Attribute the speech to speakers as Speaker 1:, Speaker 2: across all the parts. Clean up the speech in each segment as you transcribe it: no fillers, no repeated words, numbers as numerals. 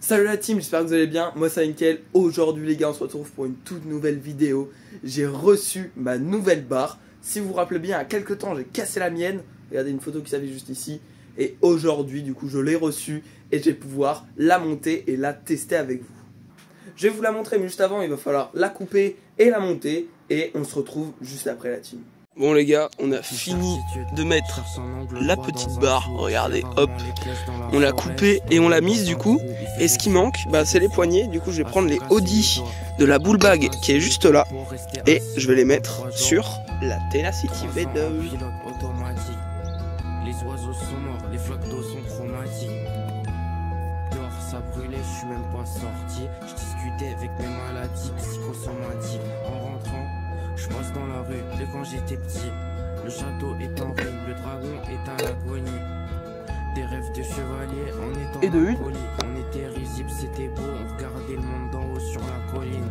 Speaker 1: Salut la team, j'espère que vous allez bien, moi c'est Nickel. Aujourd'hui les gars, on se retrouve pour une toute nouvelle vidéo. J'ai reçu ma nouvelle barre. Si vous vous rappelez bien, il y a quelques temps j'ai cassé la mienne. Regardez une photo qui s'affiche juste ici. Et aujourd'hui du coup je l'ai reçue et je vais pouvoir la monter et la tester avec vous. Je vais vous la montrer mais juste avant il va falloir la couper et la monter. Et on se retrouve juste après la team. Bon les gars, on a fini de mettre la petite barre, regardez, hop, on l'a coupée et on l'a mise du coup. Et ce qui manque, bah, c'est les poignées, du coup je vais prendre les Audi de la bull bag qui est juste là. Et je vais les mettre sur la Tenacity V2.
Speaker 2: Les oiseaux sont morts, les flaques d'eau sont traumatiques. Dehors ça brûlait, je suis même pas sorti. Je discutais avec mes maladies psychosomatiques. En rentrant, je passe dans la rue de quand j'étais petit. Le château est en ruine, le dragon est à l'agonie. Des rêves de chevalier en étant
Speaker 1: et de une.
Speaker 2: On était risibles, c'était beau, on regardait le monde d'en haut sur la colline.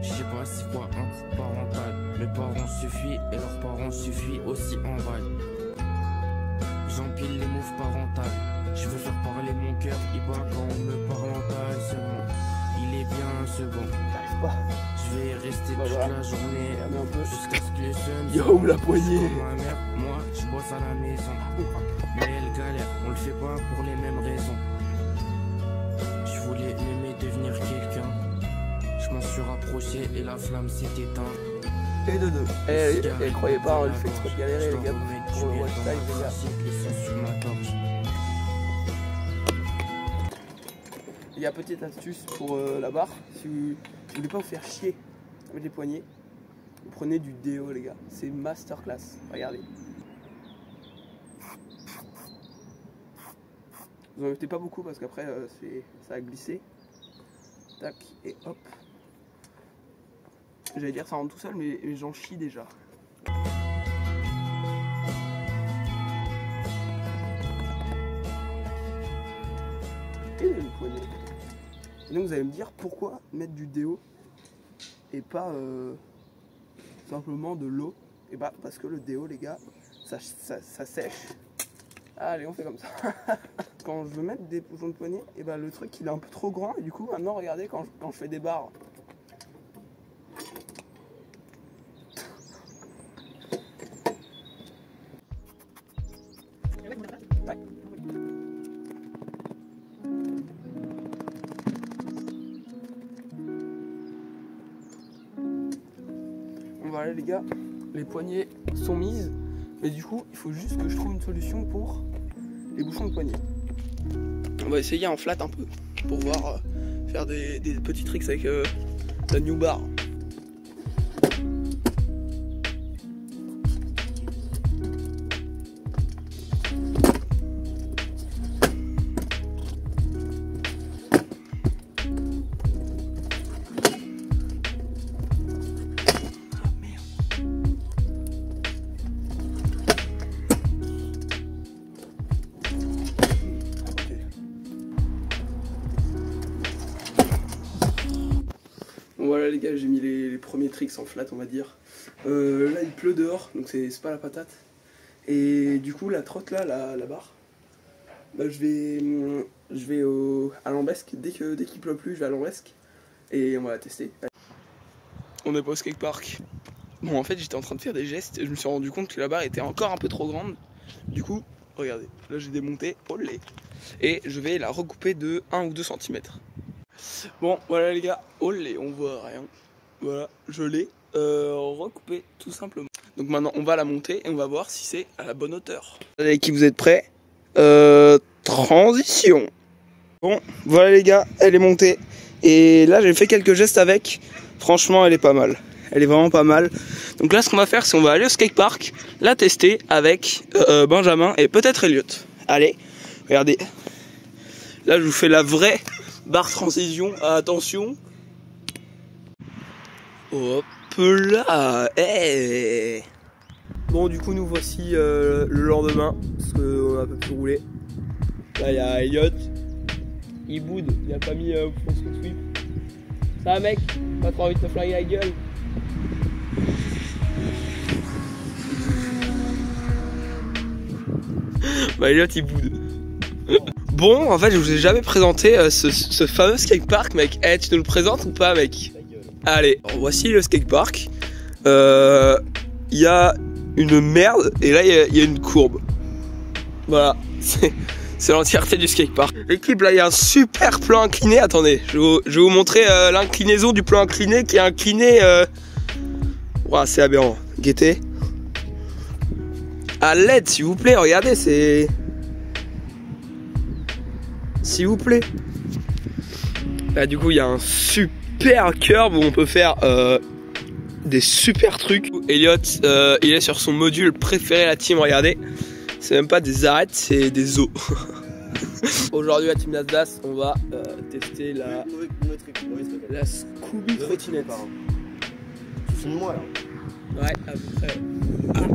Speaker 2: Je sais pas c'est quoi un coup parental. Mes parents suffisent et leurs parents suffisent aussi en balle. J'empile les moves parentales. Je veux faire parler mon cœur, il bat quand on me parle en taille, c'est bon. Il est bien, c'est bon. Je vais rester toute la journée jusqu'à ce que les jeunes.
Speaker 1: Yo la poignée.
Speaker 2: Ma mère, moi, je bosse à la maison. Mais elle galère, on le fait pas pour les mêmes raisons. Je voulais aimer devenir quelqu'un. Je m'en suis rapproché et la flamme s'est éteinte.
Speaker 1: Et de deux. Et croyez pas, elle fait exprès de galérer les gars. Pour le watch time les gars. Il y a petite astuce pour la barre. Si vous voulez pas vous faire chier avec les poignets, vous prenez du déo les gars. C'est masterclass. Regardez. Vous en mettez pas beaucoup parce qu'après ça a glissé. Tac et hop. J'allais dire ça rentre tout seul mais j'en chie déjà. Et les poignets. Et donc vous allez me dire pourquoi mettre du déo et pas simplement de l'eau. Et bah parce que le déo les gars ça sèche. Allez on fait comme ça. Quand je veux mettre des boutons de poignet, et bah le truc il est un peu trop grand et du coup maintenant regardez quand je fais des barres. Voilà les gars, les poignées sont mises, mais du coup il faut juste que je trouve une solution pour les bouchons de poignet. On va essayer en flat un peu pour voir faire des petits tricks avec la new bar. Voilà les gars, j'ai mis les premiers tricks en flat on va dire. Là il pleut dehors, donc c'est pas la patate. Et du coup la trotte là, la barre, bah, je vais à l'Ambesque, dès qu'il pleut plus je vais à l'Ambesque. Et on va la tester. On est pas au skatepark. Bon en fait j'étais en train de faire des gestes et je me suis rendu compte que la barre était encore un peu trop grande. Du coup, regardez, là j'ai démonté, olé. Et je vais la recouper de 1 ou 2 cm. Bon voilà les gars, olé, on voit rien. Voilà, je l'ai recoupé tout simplement. Donc maintenant on va la monter et on va voir si c'est à la bonne hauteur. Allez l'équipe, vous êtes prêts? Transition. Bon voilà les gars, elle est montée. Et là j'ai fait quelques gestes avec. Franchement elle est pas mal. Elle est vraiment pas mal. Donc là ce qu'on va faire c'est qu'on va aller au skatepark, la tester avec Benjamin et peut-être Elliot. Allez, regardez. Là je vous fais la vraie barre transition, attention. Hop là, hey. Bon du coup nous voici le lendemain, parce qu'on a un peu plus roulé. Là il y a Elliot, il boude, il a pas mis pour son sweep. Ça va mec, pas trop envie de te flinguer la gueule. Bah Elliot il boude. Bon, en fait, je vous ai jamais présenté ce fameux skatepark, mec. Eh, tu nous le présentes ou pas, mec? Allez, alors, voici le skatepark. Il y a une merde et là, il y a une courbe. Voilà, c'est l'entièreté du skatepark. L'équipe, là, il y a un super plan incliné. Attendez, je vais vous montrer l'inclinaison du plan incliné qui est incliné. Ouah, c'est aberrant. Guettez. À l'aide, s'il vous plaît, regardez, c'est... S'il vous plaît. Là, du coup, il y a un super curve où on peut faire des super trucs. Elliot, il est sur son module préféré, la team, regardez. C'est même pas des arêtes, c'est des os. Aujourd'hui, la team Nasdaq, on va tester la Scooby trottinette.
Speaker 3: Tu filmes moi là?
Speaker 1: Ouais, à peu près. Ah.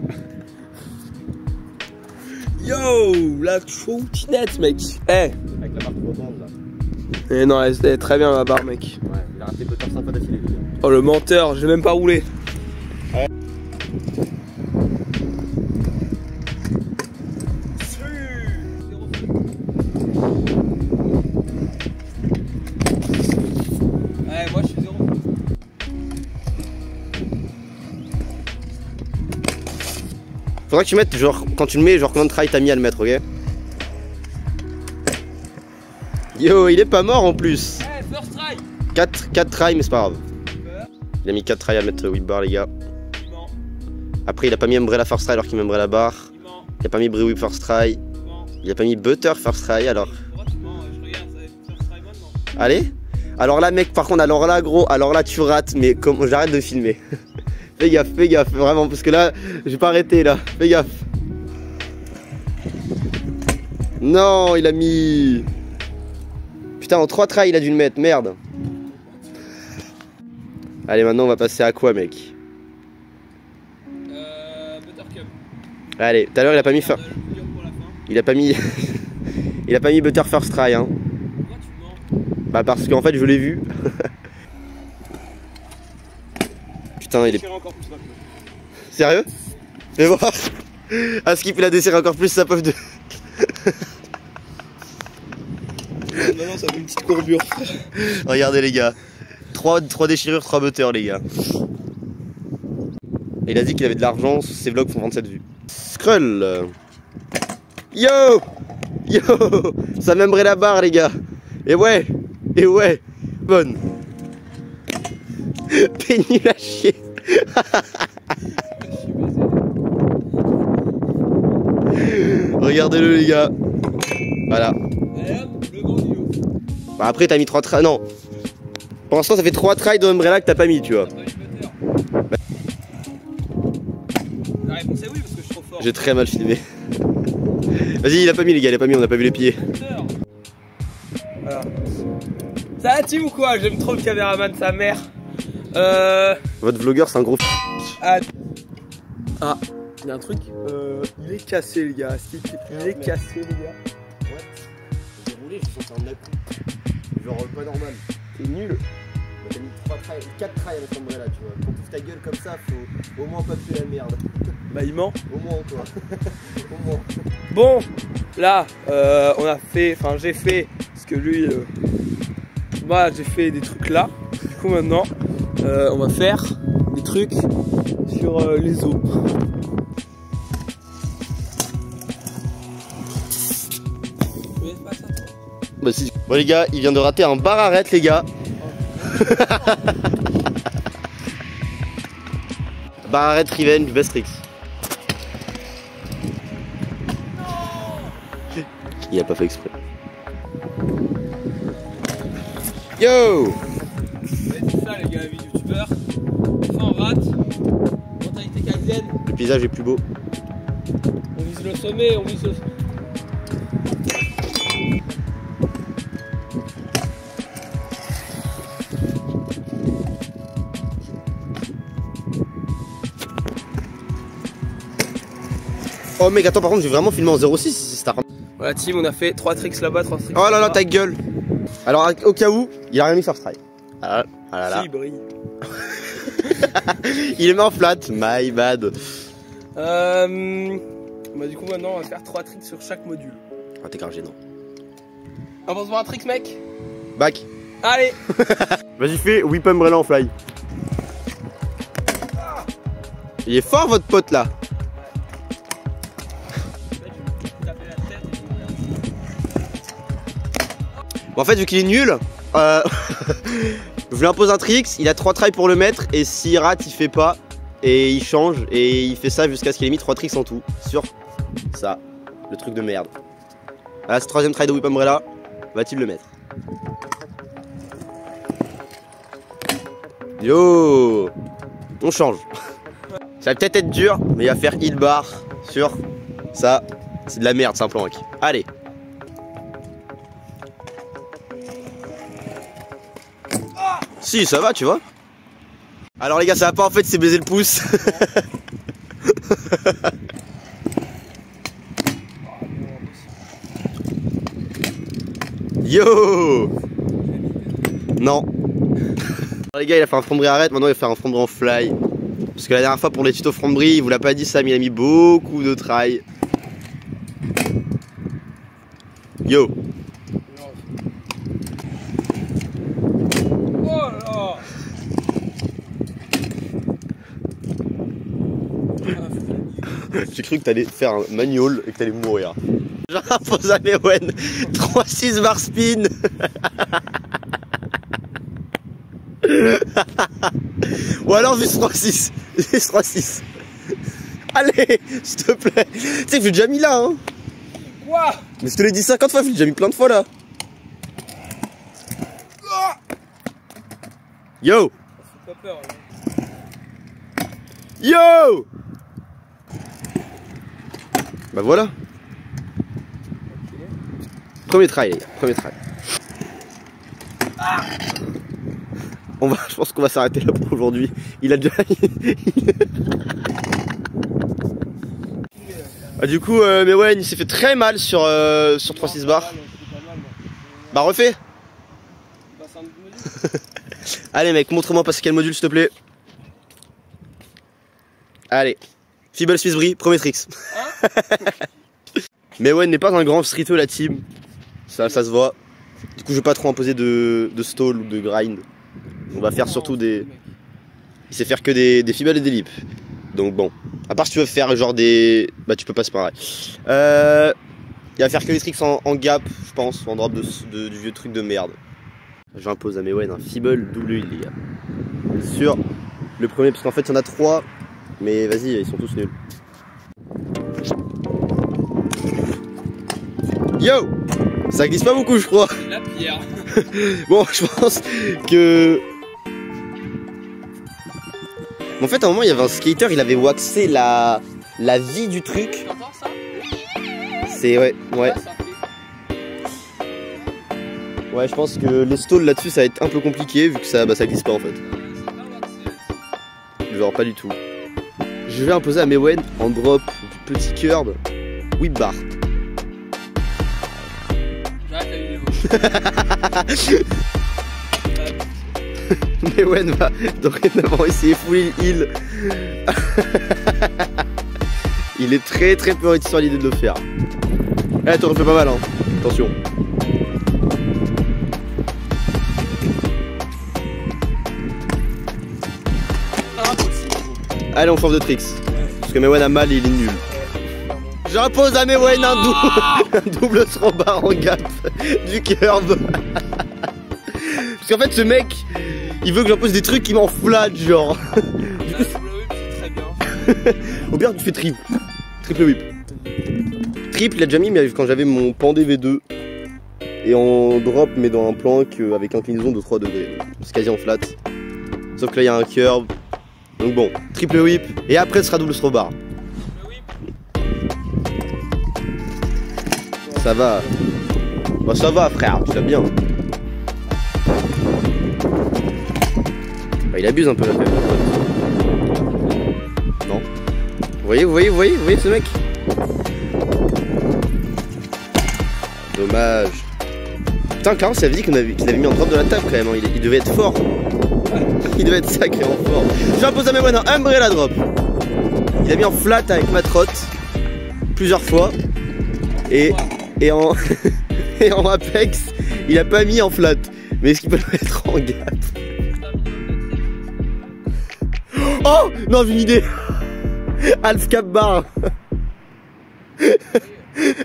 Speaker 1: Yo, la trottinette, mec. Eh.
Speaker 3: Avec la barre trop grande là.
Speaker 1: Eh non, elle est très bien la barre, mec.
Speaker 3: Ouais, il a raté peut-être 5 fois d'affilée.
Speaker 1: Oh, le menteur, j'ai même pas roulé.
Speaker 3: Ouais.
Speaker 1: Ouais, moi je suis 0.
Speaker 3: Faudra que tu mettes, genre, quand tu le mets, genre combien de try t'as mis à le mettre, ok? Yo, il est pas mort en plus.
Speaker 1: Hey, first try.
Speaker 3: 4 try, mais c'est pas grave. Il a mis 4 try à mettre whip bar, les gars. Après, il a pas mis umbrella first try alors qu'il met umbrella bar. Il a pas mis brie whip first try. Il a pas mis butter first try alors. Allez. Alors là, mec, par contre, alors là, gros, alors là, tu rates, mais comme j'arrête de filmer. Fais gaffe, vraiment, parce que là, j'ai pas arrêté là. Fais gaffe. Non, il a mis. Putain, en 3 tries, il a dû le mettre, merde. Allez, maintenant, on va passer à quoi, mec?
Speaker 1: Buttercup.
Speaker 3: Allez, tout à l'heure, il a pas mis. Il a pas mis. Il a pas mis butter first try, hein.
Speaker 1: Pourquoi tu mens?
Speaker 3: Bah, parce qu'en fait, je l'ai vu. Putain, il est. Sérieux? Fais voir. Ah, Skip, il a desserré encore plus sa pof de.
Speaker 1: Non, ça fait une petite courbure.
Speaker 3: Regardez, les gars. 3 déchirures, 3 butters, les gars. Et il a dit qu'il avait de l'argent, ses vlogs font 27 vues. Skrull. Yo! Yo! Ça m'aimerait la barre, les gars. Et ouais! Bonne. T'es nul à chier. Regardez-le, les gars. Voilà.
Speaker 1: Le gros niveau.
Speaker 3: Bah après t'as mis 3 tries. Non. Pour l'instant ça fait 3 tries de umbrella que t'as pas mis, tu vois.
Speaker 1: La réponse est oui parce que je suis trop fort.
Speaker 3: J'ai très mal filmé. Vas-y, il a pas mis, les gars, il a pas mis, on a pas vu les pieds.
Speaker 1: Voilà. Ça va, team ou quoi? J'aime trop le caméraman, sa mère.
Speaker 3: Votre vlogueur c'est un gros.
Speaker 1: Ah, il y a un truc. Il est cassé, les gars. Il est cassé, les gars.
Speaker 3: Ouais. J'ai roulé, j'ai senti un coup. Genre pas normal.
Speaker 1: C'est nul.
Speaker 3: T'as mis 4 tries avec l'umbrella, tu vois. Quand tu ouvres ta gueule comme ça, faut au moins pas tuer la merde.
Speaker 1: Bah, il ment.
Speaker 3: Au moins, quoi. Au moins.
Speaker 1: Bon, là, on a fait. Enfin, j'ai fait. Parce que lui. Moi, j'ai fait des trucs là. Du coup, maintenant, on va faire des trucs sur les os.
Speaker 3: Bah si. Bon les gars, il vient de rater un bar arrête les gars. Bar arrête revenge best tricks. Il a pas fait exprès. Yo!
Speaker 1: Ouais, c'est ça les gars, vie youtubeur. Enfin, on rate. Mentalité kaizen.
Speaker 3: Le paysage est plus beau.
Speaker 1: On vise le sommet, on vise le sommet.
Speaker 3: Oh mec, attends, par contre, j'ai vraiment filmé en 0,6 si c'est ta.
Speaker 1: Voilà, team, on a fait 3 tricks là-bas, 3 tricks
Speaker 3: Oh là là,
Speaker 1: là-bas.
Speaker 3: ta gueule! Alors, au cas où, il a rien mis first try. Ah là là.
Speaker 1: Si, il brille.
Speaker 3: Il est mis en flat, my bad.
Speaker 1: Bah, du coup, maintenant, on va faire 3 tricks sur chaque module.
Speaker 3: Ah, t'es grave gênant.
Speaker 1: On va se voir un trick, mec.
Speaker 3: Back.
Speaker 1: Allez.
Speaker 3: Vas-y, fais whip umbrella en fly. Il est fort votre pote là. Bon, en fait, vu qu'il est nul, je lui impose un trick, il a 3 tries pour le mettre, et s'il rate, il fait pas, et il change, et il fait ça jusqu'à ce qu'il ait mis 3 tricks en tout, sur ça, le truc de merde. Voilà, ce 3ème try de whip umbrella, va-t-il le mettre? Yo, on change. Ça va peut-être être dur, mais il va faire heal bar sur ça, c'est de la merde, c'est un plank. Allez. Si, ça va, tu vois. Alors les gars, ça va pas en fait, c'est baiser le pouce. Yo. Non. Alors les gars, il a fait un fromberie arrête, maintenant il va faire un fromberie en fly. Parce que la dernière fois pour les tutos fromberie, il vous l'a pas dit Sam, il a mis beaucoup de try. Yo. J'ai cru que t'allais faire un manual et que t'allais mourir. J'impose à Mewen 3-6 bar spin. Ou alors juste 3-6. Juste 3-6. Allez, s'il te plaît. Tu sais que je l'ai déjà mis là, hein.
Speaker 1: Quoi?
Speaker 3: Mais je te l'ai dit 50 fois, je l'ai déjà mis plein de fois là. Yo.
Speaker 1: Pas peur,
Speaker 3: Yo. Bah voilà. Premier try les gars, premier try. Je pense qu'on va s'arrêter là pour aujourd'hui. Il a déjà... Ah, du coup, Mewen il s'est fait très mal sur 3-6 bar. Bah refais. Allez mec, montre-moi passer quel module s'il te plaît. Allez. Feeble Smith Brie, premier tricks. Hein? Mewen n'est pas un grand streeteux la team. Ça se voit. Du coup je vais pas trop imposer de stall ou de grind. On va faire surtout des... Il sait faire que des feeble et des lips. Donc bon. À part si tu veux faire genre des... Bah tu peux pas, c'est pareil. Il va faire que les tricks en gap, je pense, en drop du vieux truc de merde. J'impose à Mewen un feeble double heal les gars. Sur le premier, parce qu'en fait il y en a 3. Mais vas-y, ils sont tous nuls. Yo! Ça glisse pas beaucoup je crois.
Speaker 1: La pierre.
Speaker 3: Bon, je pense que... En fait à un moment il y avait un skater, il avait waxé la vie du truc.
Speaker 1: T'entends ça?
Speaker 3: C'est ouais. Ouais, je pense que les stalls là-dessus ça va être un peu compliqué vu que ça glisse pas en fait. Genre pas du tout. Je vais imposer à Mewen en drop du petit curb whip bar.
Speaker 1: J'arrête la vidéo.
Speaker 3: Mewen va dorénavant essayer full heal. Il est très peu réticent à l'idée de le faire. Eh, t'aurais fait pas mal hein. Attention. Allez, on change de tricks. Parce que Mewen a mal et il est nul. J'impose à Mewen un double throw bar en gap du curb. Parce qu'en fait, ce mec, il veut que j'impose des trucs qui m'en flattent, genre. Du coup,
Speaker 1: c'est très bien.
Speaker 3: Au pire, tu fais triple. Triple whip. Triple, il a déjà mis, mais quand j'avais mon pandé V2. Et en drop, mais dans un plank avec inclinaison de 3 degrés. C'est quasi en flat. Sauf que là, il y a un curb. Donc bon, triple whip. Et après, ce sera double throw bar. Ça va. Bah, ça va, frère, tu l'as bien. Bah, il abuse un peu là, quand même. Non. Vous voyez ce mec? Dommage. Putain, Clarence avait dit qu'il avait mis en drop de la table quand même, hein. Il devait être fort. Il devait être sacrément fort. J'impose à Mewen un umbrella drop. Il a mis en flat avec ma trotte plusieurs fois. Et en, et en Apex, Il a pas mis en flat. Mais est-ce qu'il peut le mettre en gap? Oh non, j'ai une idée. Half cap bar.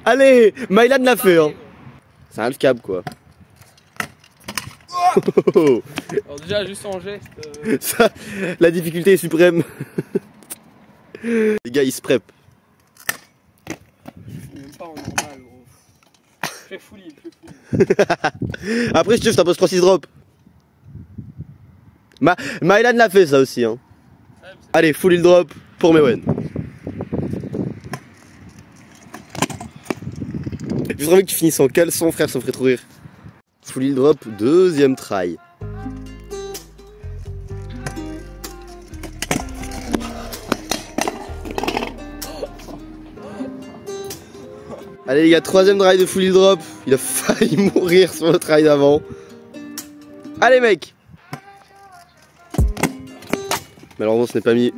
Speaker 3: Allez, Mylan l'a fait hein. C'est un half cap quoi.
Speaker 1: Alors déjà juste en geste.
Speaker 3: Ça, la difficulté est suprême. Les gars ils se prep.
Speaker 1: Même pas en normal gros. Fais fouille, fais.
Speaker 3: Après si tu veux je t'impose 3-6 drop. Mylan l'a fait ça aussi hein. Allez full il drop pour Mewen. J'ai envie que tu finisses en caleçon frère, ça me ferait trop rire. Full il drop, deuxième try. Allez les gars, troisième try de full il drop. Il a failli mourir sur le try d'avant. Allez mec. Malheureusement ce n'est pas mis.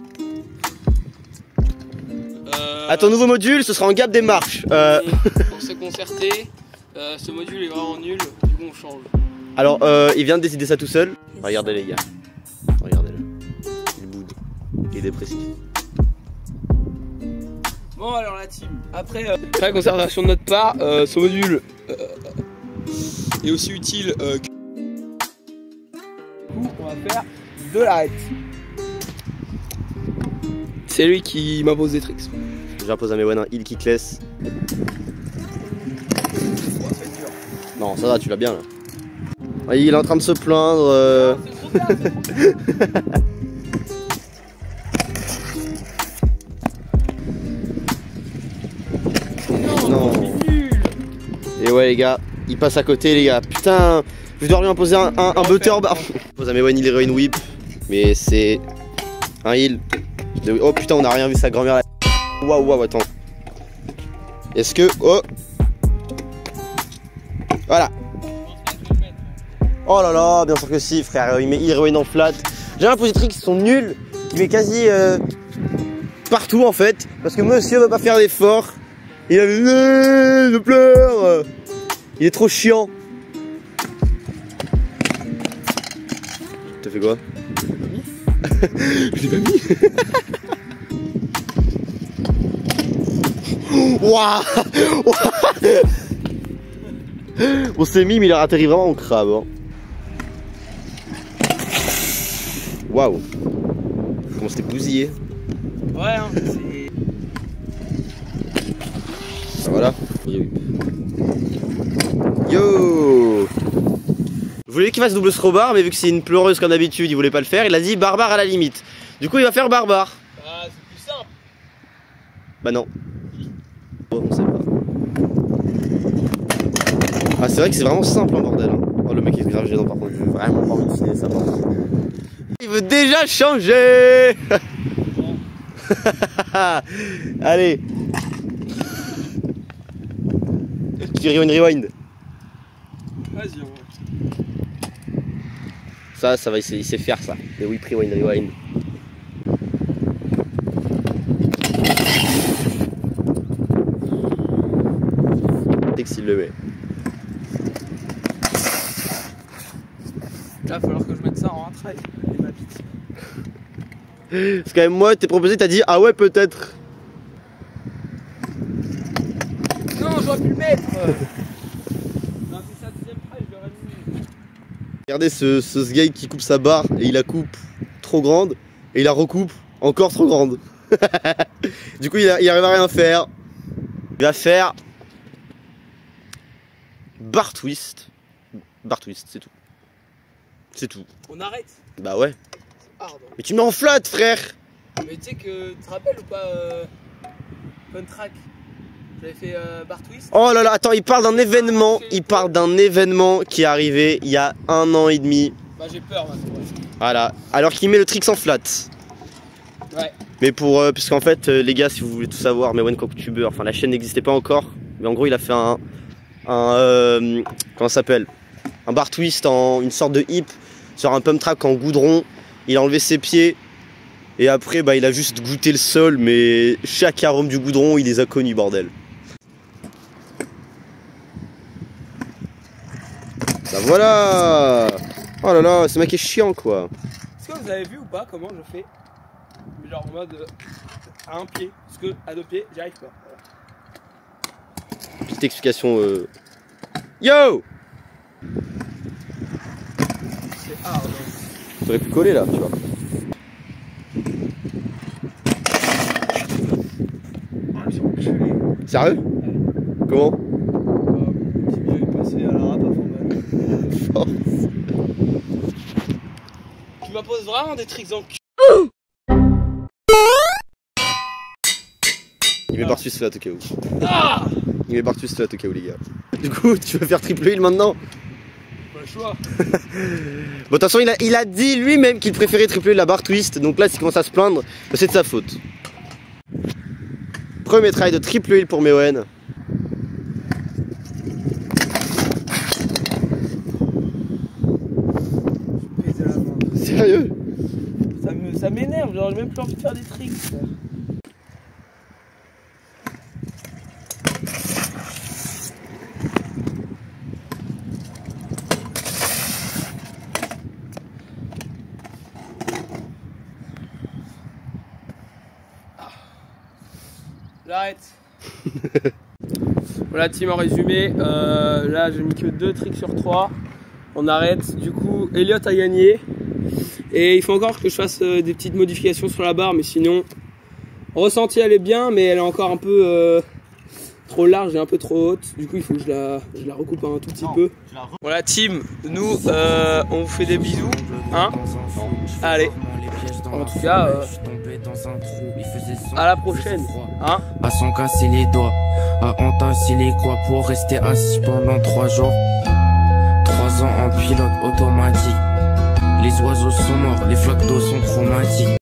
Speaker 3: À ton nouveau module, ce sera en gap des marches.
Speaker 1: Pour se concerter, ce module est vraiment nul, du coup on change.
Speaker 3: Alors, il vient de décider ça tout seul. Regardez les gars. Regardez-le. Il boude. Il est dépressif.
Speaker 1: Bon alors la team, après très conservation de notre part, ce module est aussi utile que... Du coup on va faire de l'arrête. C'est lui qui m'impose des tricks.
Speaker 3: J'impose à Mewen un heal kickless. Non, ça va, tu l'as bien là. Ah, il est en train de se plaindre. Non. Et ouais les gars, il passe à côté les gars. Putain, je dois lui imposer un butter bar. Je pose à Mewen il héroïne whip. Mais c'est un heal. Oh putain on a rien vu sa grand-mère là. Waouh waouh attends. Est-ce que... Oh. Voilà. Oh là là, bien sûr que si frère, il met héroïne en flat. J'ai l'impression que les tricks sont nuls. Il met quasi partout en fait. Parce que monsieur veut pas faire d'efforts. Il a dit je pleure. Il est trop chiant. T'as fait quoi? Je l'ai pas mis. Waouh. On s'est mis mais il a atterri vraiment au crabe hein. Waouh. Comment c'était bousillé.
Speaker 1: Ouais hein, c'est...
Speaker 3: Voilà. Yo. Je voulais qu'il fasse double throw bar mais vu que c'est une pleureuse comme d'habitude il voulait pas le faire. Il a dit barbare à la limite. Du coup il va faire barbare.
Speaker 1: Ah c'est plus simple.
Speaker 3: Bah non. Oh, on sait pas. Ah c'est vrai que c'est vraiment simple en bordel hein. Oh le mec il est grave gênant par contre. Je veux vraiment pas envie de filer ça par contre. Il veut déjà changer. Allez. Tu rewind.
Speaker 1: Vas-y on
Speaker 3: va. Ça va, il sait faire ça. Le whip rewind. Dès qu'il le met.
Speaker 1: Là, il va falloir que je mette ça en un try.
Speaker 3: C'est quand même moi, t'es proposé, t'as dit ah ouais peut-être.
Speaker 1: Non, j'aurais pu le mettre. Non, c'est ça, deuxième try, je l'aurais mis.
Speaker 3: Regardez ce gars qui coupe sa barre et il la coupe trop grande et il la recoupe encore trop grande. Du coup il arrive à rien faire. Il va faire bar twist. Bar twist, c'est tout. C'est tout.
Speaker 1: On arrête.
Speaker 3: Bah ouais.
Speaker 1: Hard.
Speaker 3: Mais tu mets en flat frère.
Speaker 1: Mais tu sais que, tu te rappelles ou pas Fun Track, j'avais fait bar twist.
Speaker 3: Oh là là, attends, il parle d'un événement. Il parle d'un événement qui est arrivé il y a 1 an et demi.
Speaker 1: Bah j'ai peur maintenant. Ouais.
Speaker 3: Voilà, alors qu'il met le tricks en flat.
Speaker 1: Ouais.
Speaker 3: Mais pour, puisqu'en fait les gars, si vous voulez tout savoir, Mewen CockTuber, enfin la chaîne n'existait pas encore. Mais en gros il a fait comment ça s'appelle, un bar twist en une sorte de hip sur un pump track en goudron. Il a enlevé ses pieds et après bah il a juste goûté le sol, mais chaque arôme du goudron il les a connus bordel. Voilà. Oh là là, ce mec est chiant quoi.
Speaker 1: Est-ce que vous avez vu ou pas comment je fais? Genre en mode à un pied. Parce que à deux pieds, j'y arrive pas. Voilà.
Speaker 3: Petite explication. Yo!
Speaker 1: C'est hard.
Speaker 3: T'aurais pu coller là, tu vois.
Speaker 1: Ah, j'ai enculé.
Speaker 3: Sérieux? Comment?
Speaker 1: Petit milieu est passé à la rap à Formal. Tu m'imposes vraiment des tricks en cul.
Speaker 3: Il met par-dessus flat au cas où.
Speaker 1: Ah!
Speaker 3: Il met par-dessus flat au cas où, les gars. Du coup, tu veux faire triple heal maintenant?
Speaker 1: Pas le choix.
Speaker 3: Bon, de toute façon, il a dit lui-même qu'il préférait tripler la barre twist. Donc là, s'il commence à se plaindre, c'est de sa faute. Premier try de triple heal pour Meoen. Sérieux?
Speaker 1: Ça m'énerve, genre j'ai même plus envie de faire des tricks. J'arrête. Voilà team, en résumé, là j'ai mis que 2 tricks sur 3. On arrête, du coup Elliot a gagné. Et il faut encore que je fasse des petites modifications sur la barre, mais sinon ressenti elle est bien, mais elle est encore un peu trop large et un peu trop haute. Du coup il faut que je la recoupe un tout petit peu. Voilà team, nous on vous fait des bisous, hein. Allez, en tout cas à la prochaine, hein.
Speaker 2: À s'en casser les doigts, à entasser les quoi pour rester assis pendant 3 jours. 3 ans en pilote automatique. Les oiseaux sont morts, les flaques d'eau sont chromatiques.